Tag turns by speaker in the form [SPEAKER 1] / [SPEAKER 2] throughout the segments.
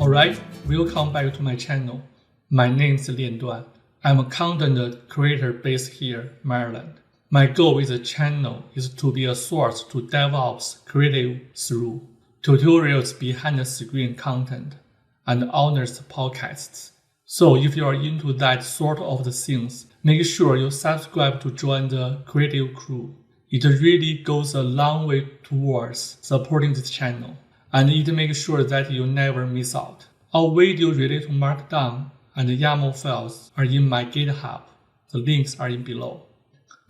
[SPEAKER 1] Alright, welcome back to my channel. My name is Lian Duan. I'm a content creator based here, Maryland. My goal with the channel is to be a source to DevOps creative through tutorials behind the screen content and honest podcasts. So if you are into that sort of the things, make sure you subscribe to join the creative crew. It really goes a long way towards supporting this channel, and it makes sure that you never miss out. All videos related to Markdown and YAML files are in my GitHub. The links are in below.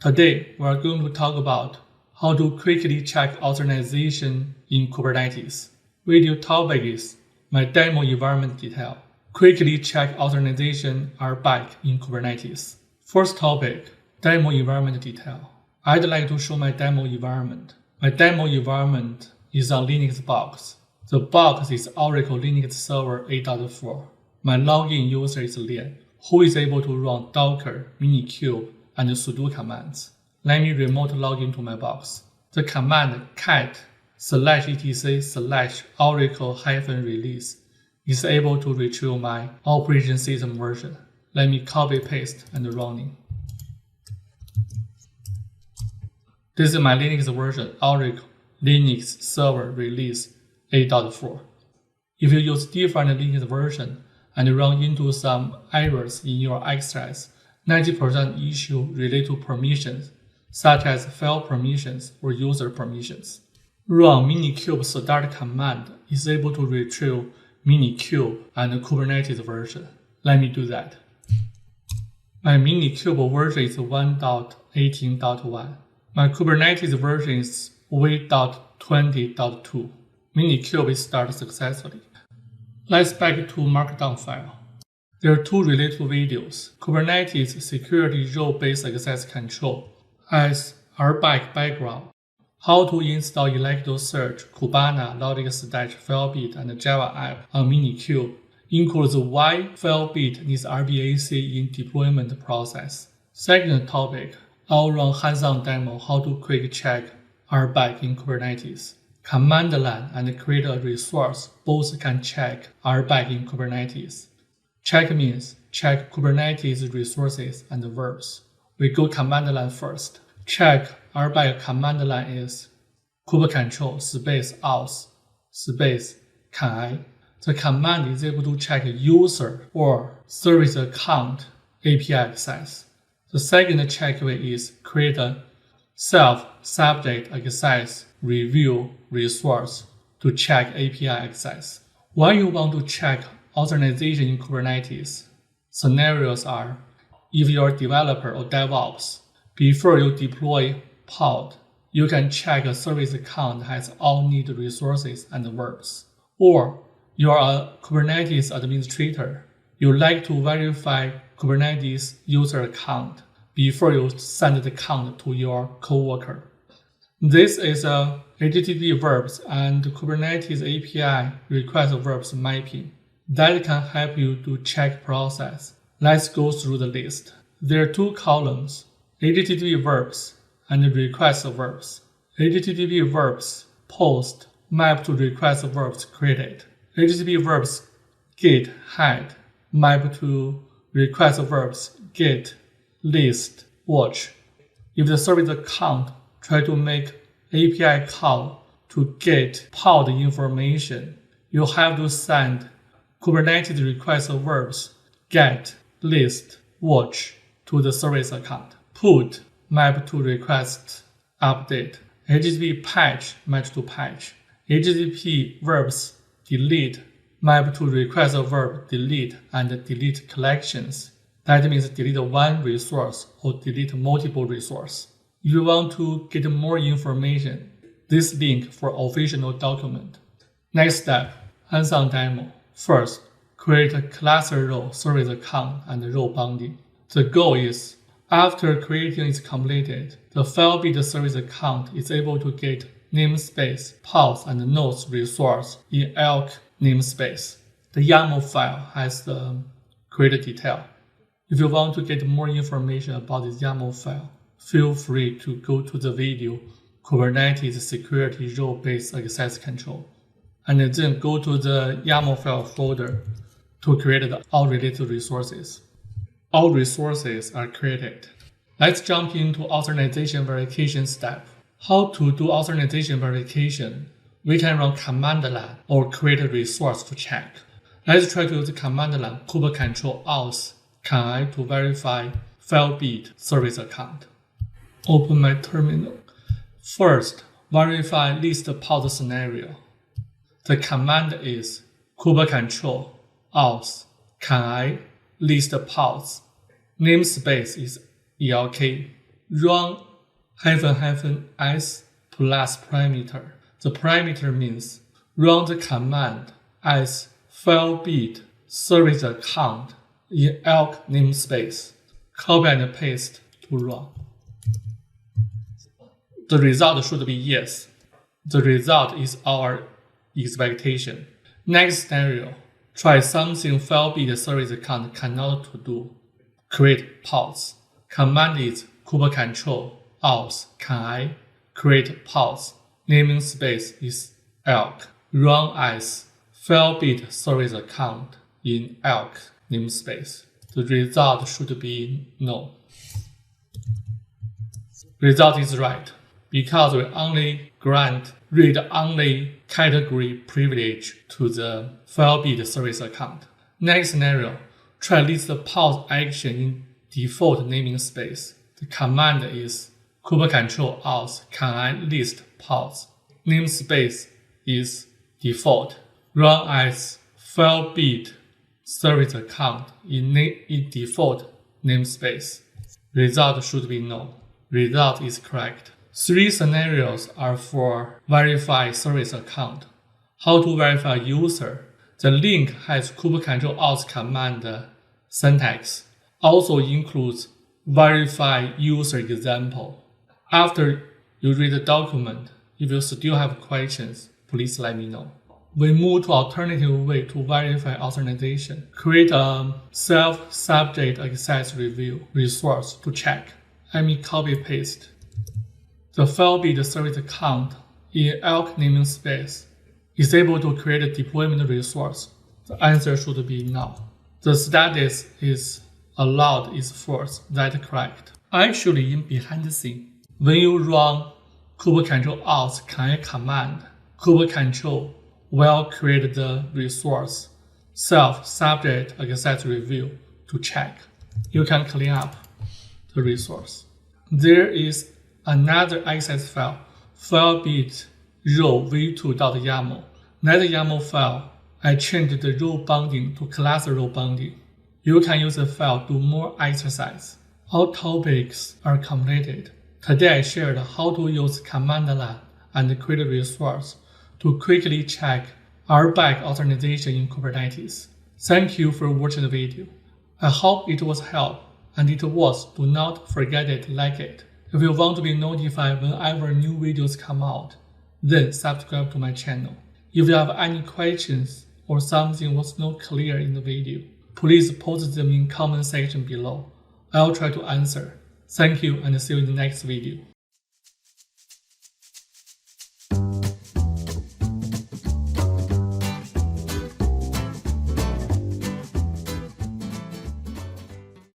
[SPEAKER 1] Today, we are going to talk about how to quickly check authorization in Kubernetes. Video topic is my demo environment detail. Quickly check authorization RBAC in Kubernetes. First topic, demo environment detail. I'd like to show my demo environment. My demo environment is a Linux box. The box is Oracle Linux Server 8.4. My login user is Lian, who is able to run Docker, Minikube, and sudo commands. Let me remote log into my box. The command cat/etc/oracle-release is able to retrieve my operation system version. Let me copy paste and running. This is my Linux version, Oracle Linux Server Release 8.4. If you use different Linux version and run into some errors in your access, 90% issue relate to permissions, such as file permissions or user permissions. Run minikube start command is able to retrieve minikube and Kubernetes version. Let me do that. My minikube version is 1.18.1. My Kubernetes version is v.20.2. Minikube is started successfully. Let's back to Markdown file. There are two related videos. Kubernetes security role-based access control as RBAC background. How to install Electrosearch, Kibana, Logic-Stash, FileBit, and Java app on Minikube. Includes why FileBit needs RBAC in deployment process. Second topic, I'll run hands-on demo how to quick check RBAC in Kubernetes. Command line and create a resource both can check RBAC in Kubernetes. Check means check Kubernetes resources and verbs. We go command line first. Check RBAC command line is kubectl space auth space can I. The command is able to check user or ServiceAccount API Accesses. The second check way is create a SelfSubjectAccessReview resource to check API access. When you want to check authorization in Kubernetes, scenarios are if you're a developer or DevOps, before you deploy pod, you can check a service account has all needed resources and verbs. Or you are a Kubernetes administrator, you like to verify Kubernetes user account before you send the account to your coworker. This is a HTTP verbs and Kubernetes API request verbs mapping that can help you to check process. Let's go through the list. There are two columns, HTTP verbs and request verbs. HTTP verbs post map to request verbs created. HTTP verbs get head map to request verbs get list watch. If the service account try to make API call to get pod information, you have to send Kubernetes request verbs get list watch to the service account. Put map to request update. HTTP patch match to patch. HTTP verbs delete map to request verb delete and delete collections. That means delete one resource or delete multiple resources. If you want to get more information, this link for official document. Next step, hands-on demo. First, create a ClusterRole service account and RoleBinding. The goal is, after creating is completed, the FileBit service account is able to get namespace, pods, and nodes resource in elk namespace. The YAML file has the create detail. If you want to get more information about this YAML file, feel free to go to the video Kubernetes security role-based access control and then go to the YAML file folder to create the all related resources. All resources are created. Let's jump into authorization verification step. How to do authorization verification? We can run command line or create a resource to check. Let's try to use the command line kubectl auth can to verify FileBit service account. Open my terminal. First, verify list pod scenario. The command is kubectl auth can list pods. Namespace is elk. Run --s plus parameter. The parameter means run the command as FileBit service account in elk namespace. Copy and paste to run. The result should be yes. The result is our expectation. Next scenario, try something FileBit service account cannot to do. Create pods. Command is kubectl auth can create pods. Namespace is elk. Run as FileBit service account in elk namespace. The result should be no. Result is right because we only grant read-only category privilege to the FileBit service account. Next scenario, try list the pod action in default namespace. The command is kubectl auth can list pods. Namespace is default. Run as FileBit service account in default namespace. Result should be no. Result is correct. 3 scenarios are for verify service account. How to verify user? The link has kubectl auth command syntax. Also includes verify user example. After you read the document, if you still have questions, please let me know. We move to alternative way to verify authorization. Create a SelfSubjectAccessReview resource to check. Let me copy paste. The FileBit service account in elk namespace is able to create a deployment resource. The answer should be no. The status is allowed is false. That's correct. Actually, in behind the scene, when you run kubectl auth can command, kubectl will create the resource SelfSubjectAccessReview to check. You can clean up the resource. There is another access file, FileBit role v2.yaml. That YAML file, I changed the RoleBinding to ClusterRole binding. You can use the file to do more exercise. All topics are completed. Today I shared how to use command line and create a resource to quickly check RBAC authorization in Kubernetes. Thank you for watching the video. I hope it was helpful, and it was, do not forget it, like it. If you want to be notified whenever new videos come out, then subscribe to my channel. If you have any questions or something was not clear in the video, please post them in comment section below. I'll try to answer. Thank you and see you in the next video.